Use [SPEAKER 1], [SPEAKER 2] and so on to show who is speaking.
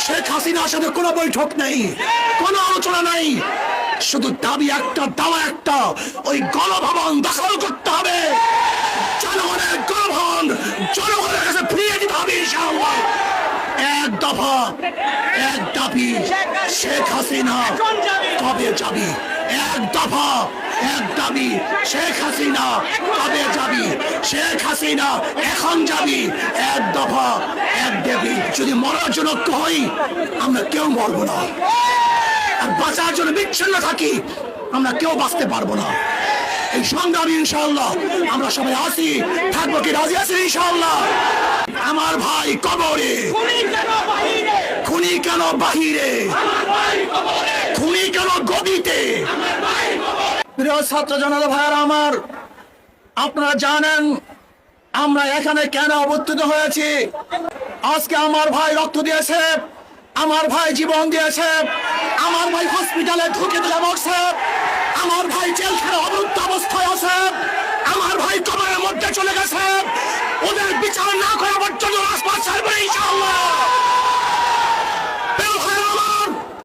[SPEAKER 1] শেখ হাসিনার সাথে কোনো বৈঠক নেই, কোনো আলোচনা নেই, শুধু দাবি একটা, দাওয়া একটা, ওই গণভবন দখল করতে হবে, জনগণের গণভবন জনগণের কাছে ফিরিয়ে দিতে হবে ইনশাআল্লাহ। এক দফা, এক দাবি, শেখ হাসিনা কবে যাবি? এক দফা, এক দাবি, শেখ হাসিনা কবে যাবি? শেখ হাসিনা এখন যাবি। এক দফা, এক দাবি। যদি মরার জন্য কই, আমরা কেউ মরবো না, আর বাঁচার জন্য বিচ্ছিন্ন থাকি, আমরা কেউ বাঁচতে পারবো না। এই সংগ্রামী ইনশাআল্লাহ আমরা সবাই আসি, থাকবো কি রাজি আছি ইনশাআল্লাহ। আমার ভাই কবরে, খুনি কেন বাহিরে, খুনি কেন গদিতে? প্রিয় ছাত্র জনতা ভাইয়েরা আমার, আপনারা জানেন আমরা এখানে কেন অবস্থিত হয়েছি। আজকে আমার ভাই রক্ত দিয়েছে, আমার ভাই জীবন দিয়েছে, আমার ভাই হসপিটালে ঢুকে দিলে মরছে, আমার ভাই জেলখানায় অবরুদ্ধ অবস্থায় আছে, আমার ভাই কবরের মধ্যে চলে গেছে।